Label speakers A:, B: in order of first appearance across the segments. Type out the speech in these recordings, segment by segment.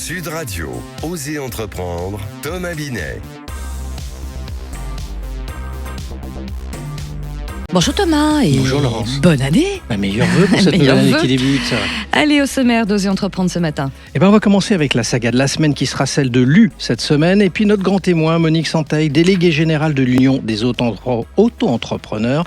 A: Sud Radio, Osez entreprendre, Thomas Binet.
B: Bonjour Thomas et
C: bonjour Laurence.
B: Bonne année.
C: Meilleurs vœux pour cette nouvelle année qui débute.
B: Allez, au sommaire d'Osez entreprendre ce matin.
C: On va commencer avec la saga de la semaine qui sera celle de l'U cette semaine. Et puis notre grand témoin, Monique Santeil, déléguée générale de l'Union des auto-entrepreneurs.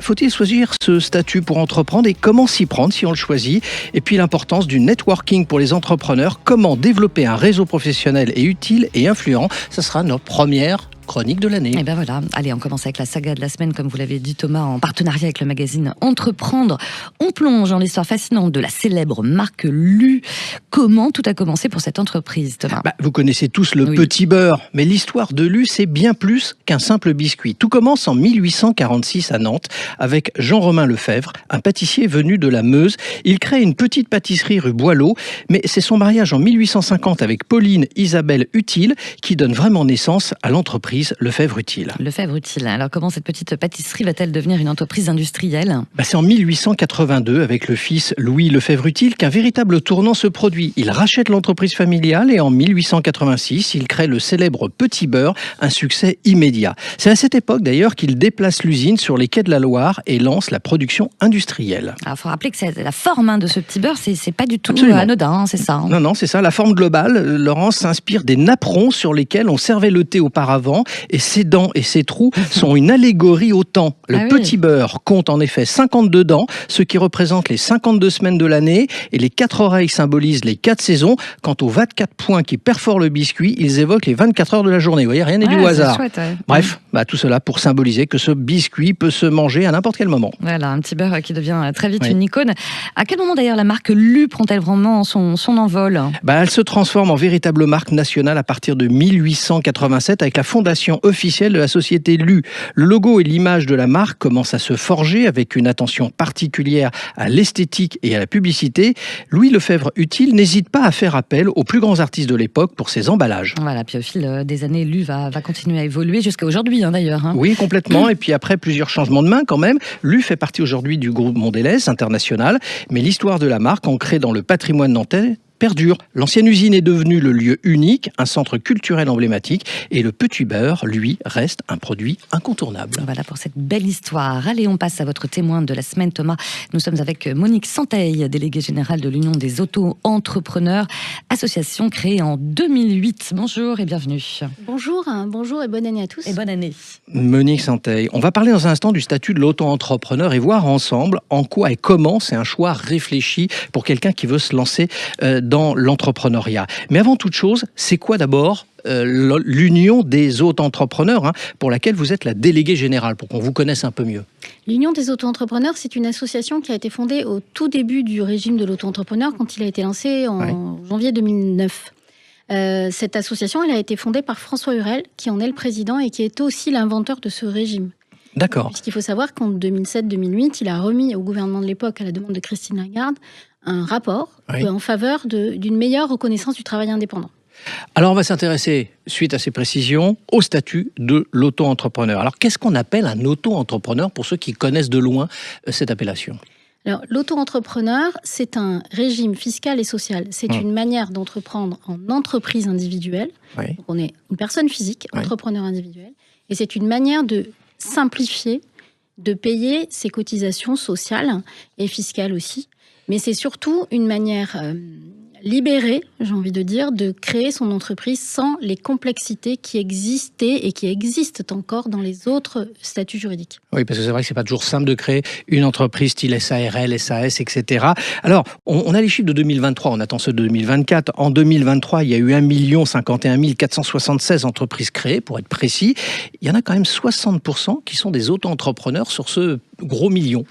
C: Faut-il choisir ce statut pour entreprendre et comment s'y prendre si on le choisit? Et puis l'importance du networking pour les entrepreneurs. Comment développer un réseau professionnel et utile et influent? Ça sera notre première chronique de l'année.
B: Et ben voilà, allez, on commence avec la saga de la semaine, comme vous l'avez dit Thomas, en partenariat avec le magazine Entreprendre. On plonge dans l'histoire fascinante de la célèbre marque Lu. Comment tout a commencé pour cette entreprise, Thomas?
C: Vous connaissez tous le petit beurre, mais l'histoire de Lu, c'est bien plus qu'un simple biscuit. Tout commence en 1846 à Nantes, avec Jean-Romain Lefebvre, un pâtissier venu de la Meuse. Il crée une petite pâtisserie rue Boileau, mais c'est son mariage en 1850 avec Pauline Isabelle Utile qui donne vraiment naissance à l'entreprise Lefebvre Utile.
B: Lefebvre Utile. Alors comment cette petite pâtisserie va-t-elle devenir une entreprise industrielle?
C: C'est en 1882, avec le fils Louis Lefebvre Utile, qu'un véritable tournant se produit. Il rachète l'entreprise familiale et en 1886, il crée le célèbre Petit Beurre, un succès immédiat. C'est à cette époque d'ailleurs qu'il déplace l'usine sur les quais de la Loire et lance la production industrielle.
B: Alors il faut rappeler que la forme de ce Petit Beurre, c'est pas du tout
C: Absolument
B: anodin, c'est ça.
C: Non, c'est ça. La forme globale, Laurence, s'inspire des napperons sur lesquels on servait le thé auparavant. Et ses dents et ses trous sont une allégorie au temps. Le Petit Beurre compte en effet 52 dents, ce qui représente les 52 semaines de l'année, et les 4 oreilles symbolisent les 4 saisons. Quant aux 24 points qui perforent le biscuit, ils évoquent les 24 heures de la journée. Vous voyez, rien n'est du hasard.
B: Chouette, ouais.
C: Bref, tout cela pour symboliser que ce biscuit peut se manger à n'importe quel moment.
B: Voilà, un Petit Beurre qui devient très vite une icône. À quel moment d'ailleurs la marque Lu prend-elle vraiment son envol?
C: Elle se transforme en véritable marque nationale à partir de 1887 avec la fondation officielle de la société Lu. Le logo et l'image de la marque commencent à se forger avec une attention particulière à l'esthétique et à la publicité. Louis Lefebvre Utile n'hésite pas à faire appel aux plus grands artistes de l'époque pour ses emballages.
B: Voilà, puis au fil des années, Lu va continuer à évoluer jusqu'à aujourd'hui d'ailleurs.
C: Oui, complètement. Et puis après plusieurs changements de main quand même, Lu fait partie aujourd'hui du groupe Mondelez international. Mais l'histoire de la marque, ancrée dans le patrimoine nantais, perdure. L'ancienne usine est devenue le lieu unique, un centre culturel emblématique, et le Petit Beurre, lui, reste un produit incontournable.
B: Voilà pour cette belle histoire. Allez, on passe à votre témoin de la semaine, Thomas. Nous sommes avec Monique Santeil, déléguée générale de l'Union des auto-entrepreneurs, association créée en 2008. Bonjour et bienvenue.
D: Bonjour et bonne année à tous.
B: Et bonne année.
C: Monique Santeil, on va parler dans un instant du statut de l'auto-entrepreneur et voir ensemble en quoi et comment c'est un choix réfléchi pour quelqu'un qui veut se lancer dans l'entrepreneuriat. Mais avant toute chose, c'est quoi d'abord l'Union des auto-entrepreneurs, pour laquelle vous êtes la déléguée générale, pour qu'on vous connaisse un peu mieux?
D: L'Union des auto-entrepreneurs, c'est une association qui a été fondée au tout début du régime de l'auto-entrepreneur, quand il a été lancé en janvier 2009. Cette association, elle a été fondée par François Hurel, qui en est le président et qui est aussi l'inventeur de ce régime.
C: D'accord.
D: Puisqu'il faut savoir qu'en 2007-2008, il a remis au gouvernement de l'époque, à la demande de Christine Lagarde, un rapport en faveur d'une meilleure reconnaissance du travail indépendant.
C: Alors on va s'intéresser, suite à ces précisions, au statut de l'auto-entrepreneur. Alors qu'est-ce qu'on appelle un auto-entrepreneur pour ceux qui connaissent de loin cette appellation?
D: Alors, l'auto-entrepreneur, c'est un régime fiscal et social. C'est une manière d'entreprendre en entreprise individuelle. Donc, on est une personne physique, entrepreneur individuel. Et c'est une manière de simplifier, de payer ses cotisations sociales et fiscales aussi. Mais c'est surtout une manière libérée, j'ai envie de dire, de créer son entreprise sans les complexités qui existaient et qui existent encore dans les autres statuts juridiques.
C: Oui, parce que c'est vrai que c'est pas toujours simple de créer une entreprise style SARL, SAS, etc. Alors, on a les chiffres de 2023, on attend ceux de 2024. En 2023, il y a eu 1 051 476 entreprises créées, pour être précis. Il y en a quand même 60% qui sont des auto-entrepreneurs sur ce gros million.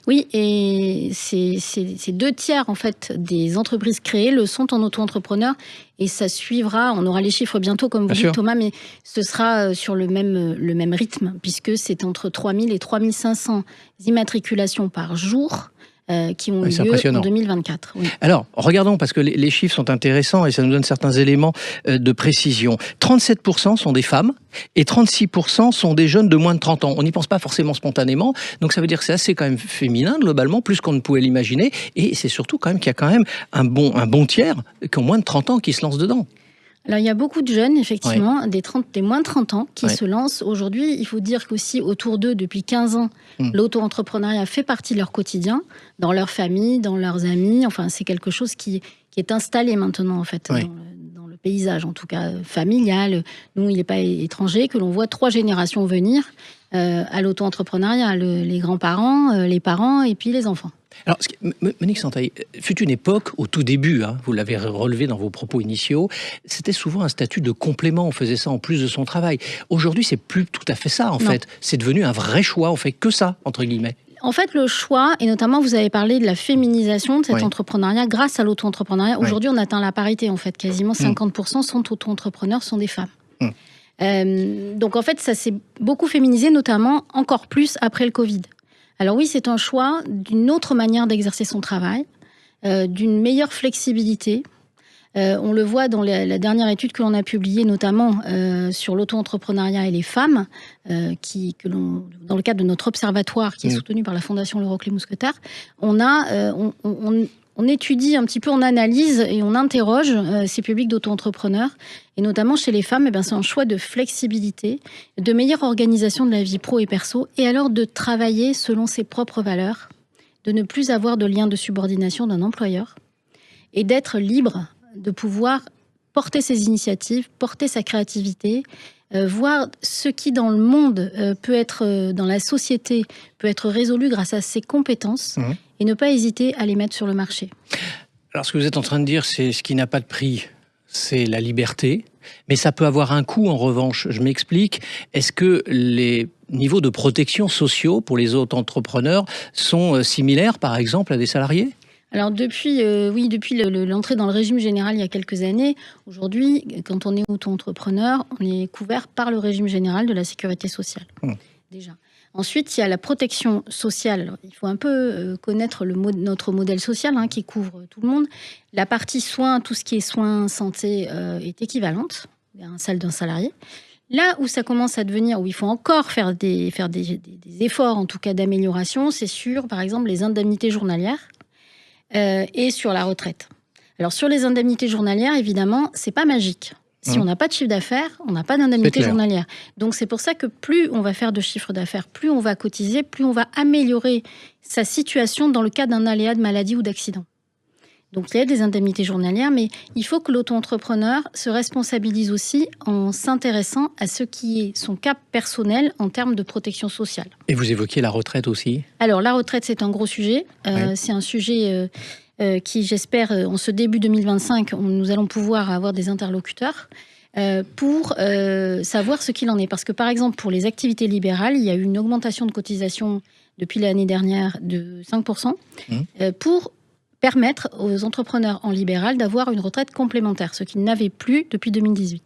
D: Oui, et c'est 2/3 en fait des entreprises créées le sont en auto-entrepreneur et ça suivra. On aura les chiffres bientôt, comme vous dites Thomas, mais ce sera sur le même rythme puisque c'est entre 3 000 et 3 500 immatriculations par jour qui ont eu lieu en 2024. Oui.
C: Alors, regardons, parce que les chiffres sont intéressants et ça nous donne certains éléments de précision. 37% sont des femmes et 36% sont des jeunes de moins de 30 ans. On n'y pense pas forcément spontanément, donc ça veut dire que c'est assez quand même féminin, globalement, plus qu'on ne pouvait l'imaginer, et c'est surtout quand même qu'il y a quand même un bon tiers qui ont moins de 30 ans qui se lancent dedans.
D: Alors, il y a beaucoup de jeunes, effectivement, des moins de 30 ans qui se lancent. Aujourd'hui, il faut dire qu'aussi, autour d'eux, depuis 15 ans, l'auto-entrepreneuriat fait partie de leur quotidien, dans leur famille, dans leurs amis. Enfin, c'est quelque chose qui est installé maintenant, en fait, dans le paysage, en tout cas familial. Nous, il n'est pas étranger que l'on voit 3 générations venir à l'auto-entrepreneuriat. Les grands-parents, les parents et puis les enfants.
C: Alors, Monique Santaille, fut une époque, au tout début, vous l'avez relevé dans vos propos initiaux, c'était souvent un statut de complément, on faisait ça en plus de son travail. Aujourd'hui, c'est plus tout à fait ça, en fait. C'est devenu un vrai choix, on fait que ça, entre guillemets.
D: En fait, le choix, et notamment vous avez parlé de la féminisation de cet entrepreneuriat grâce à l'auto-entrepreneuriat. Aujourd'hui, on atteint la parité, en fait. Quasiment 50% sont auto-entrepreneurs, sont des femmes. Donc, en fait, ça s'est beaucoup féminisé, notamment encore plus après le Covid. Alors oui, c'est un choix d'une autre manière d'exercer son travail, d'une meilleure flexibilité. On le voit dans la dernière étude que l'on a publiée, notamment sur l'auto-entrepreneuriat et les femmes, dans le cadre de notre observatoire qui est soutenu par la Fondation Leclerc-Mousquetaire, on étudie un petit peu, on analyse et on interroge ces publics d'auto-entrepreneurs. Et notamment chez les femmes, c'est un choix de flexibilité, de meilleure organisation de la vie pro et perso, et alors de travailler selon ses propres valeurs, de ne plus avoir de lien de subordination d'un employeur, et d'être libre de pouvoir porter ses initiatives, porter sa créativité, voir ce qui dans le monde peut être, dans la société, peut être résolu grâce à ses compétences, et ne pas hésiter à les mettre sur le marché.
C: Alors ce que vous êtes en train de dire, c'est ce qui n'a pas de prix, c'est la liberté, mais ça peut avoir un coût en revanche. Je m'explique, est-ce que les niveaux de protection sociaux pour les auto-entrepreneurs sont similaires par exemple à des salariés ?
D: Alors depuis l'entrée dans le régime général il y a quelques années, aujourd'hui, quand on est auto-entrepreneur, on est couvert par le régime général de la sécurité sociale, déjà. Ensuite, il y a la protection sociale. Alors, il faut un peu connaître notre modèle social qui couvre tout le monde. La partie soins, tout ce qui est soins, santé, est équivalente à celle d'un salarié. Là où ça commence à devenir, où il faut encore faire des efforts, en tout cas d'amélioration, c'est sur, par exemple, les indemnités journalières et sur la retraite. Alors, sur les indemnités journalières, évidemment, c'est pas magique. Si on n'a pas de chiffre d'affaires, on n'a pas d'indemnité journalière. Donc c'est pour ça que plus on va faire de chiffre d'affaires, plus on va cotiser, plus on va améliorer sa situation dans le cas d'un aléa de maladie ou d'accident. Donc il y a des indemnités journalières, mais il faut que l'auto-entrepreneur se responsabilise aussi en s'intéressant à ce qui est son cas personnel en termes de protection sociale.
C: Et vous évoquiez la retraite aussi ?
D: Alors la retraite, c'est un gros sujet. C'est un sujet... qui, j'espère, en ce début 2025, nous allons pouvoir avoir des interlocuteurs pour savoir ce qu'il en est. Parce que, par exemple, pour les activités libérales, il y a eu une augmentation de cotisation depuis l'année dernière de 5% pour permettre aux entrepreneurs en libéral d'avoir une retraite complémentaire, ce qu'ils n'avaient plus depuis 2018.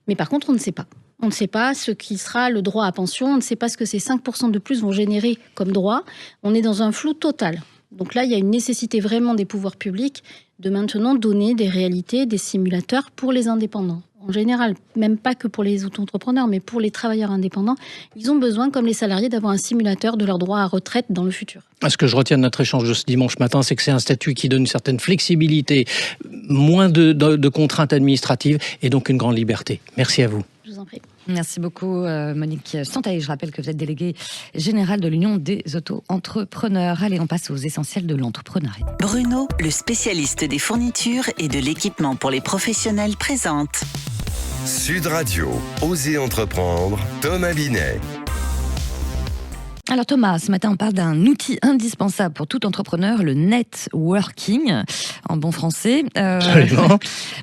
D: Mais par contre, on ne sait pas. On ne sait pas ce qui sera le droit à pension, on ne sait pas ce que ces 5% de plus vont générer comme droit. On est dans un flou total. Donc là, il y a une nécessité vraiment des pouvoirs publics de maintenant donner des réalités, des simulateurs pour les indépendants. En général, même pas que pour les auto-entrepreneurs, mais pour les travailleurs indépendants, ils ont besoin, comme les salariés, d'avoir un simulateur de leur droit à retraite dans le futur.
C: Ce que je retiens de notre échange de ce dimanche matin, c'est que c'est un statut qui donne une certaine flexibilité, moins de contraintes administratives et donc une grande liberté. Merci à vous.
D: Je vous en prie.
B: Merci beaucoup Monique Santaille. Je rappelle que vous êtes déléguée générale de l'Union des auto-entrepreneurs. Allez, on passe aux essentiels de l'entrepreneuriat.
E: Bruno, le spécialiste des fournitures et de l'équipement pour les professionnels, présente
A: Sud Radio, Osez entreprendre, Thomas Binet.
B: Alors Thomas, ce matin on parle d'un outil indispensable pour tout entrepreneur, le networking, en bon français.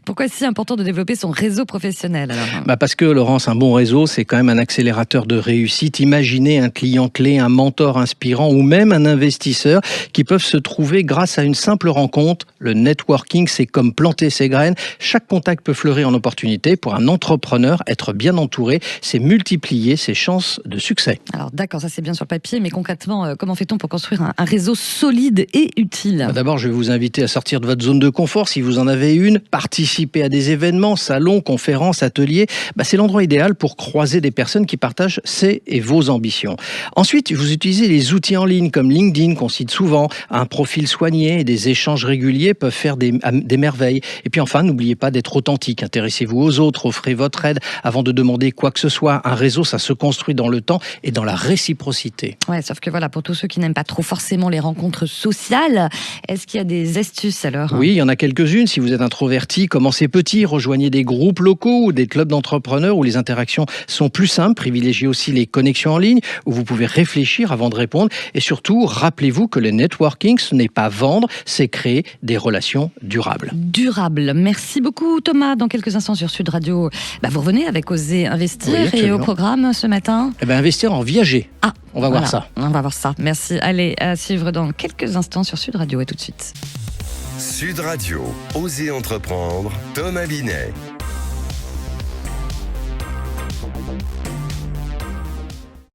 B: Pourquoi c'est si important de développer son réseau professionnel alors ?
C: Parce que Laurence, un bon réseau, c'est quand même un accélérateur de réussite. Imaginez un client clé, un mentor inspirant ou même un investisseur qui peuvent se trouver grâce à une simple rencontre. Le networking, c'est comme planter ses graines. Chaque contact peut fleurir en opportunité. Pour un entrepreneur, être bien entouré, c'est multiplier ses chances de succès.
B: Alors d'accord, ça c'est bien sur le papier. papier, mais concrètement, comment fait-on pour construire un réseau solide et utile ?
C: D'abord, je vais vous inviter à sortir de votre zone de confort si vous en avez une, participer à des événements, salons, conférences, ateliers. C'est l'endroit idéal pour croiser des personnes qui partagent ses et vos ambitions. Ensuite, vous utilisez les outils en ligne comme LinkedIn qu'on cite souvent. Un profil soigné et des échanges réguliers peuvent faire des merveilles. Et puis enfin, n'oubliez pas d'être authentique. Intéressez-vous aux autres, offrez votre aide avant de demander quoi que ce soit. Un réseau, ça se construit dans le temps et dans la réciprocité.
B: Ouais, sauf que voilà, pour tous ceux qui n'aiment pas trop forcément les rencontres sociales, est-ce qu'il y a des astuces alors ?
C: Oui, il y en a quelques-unes. Si vous êtes introverti, commencez petit, rejoignez des groupes locaux ou des clubs d'entrepreneurs où les interactions sont plus simples. Privilégiez aussi les connexions en ligne où vous pouvez réfléchir avant de répondre. Et surtout, rappelez-vous que le networking, ce n'est pas vendre, c'est créer des relations durables.
B: Durable. Merci beaucoup Thomas. Dans quelques instants sur Sud Radio, vous revenez avec Oser Investir et au programme ce matin.
C: Investir en viager. On va voir ça.
B: On va voir ça. Merci. Allez, à suivre dans quelques instants sur Sud Radio. Et tout de suite.
A: Sud Radio, Oser entreprendre, Thomas Binet.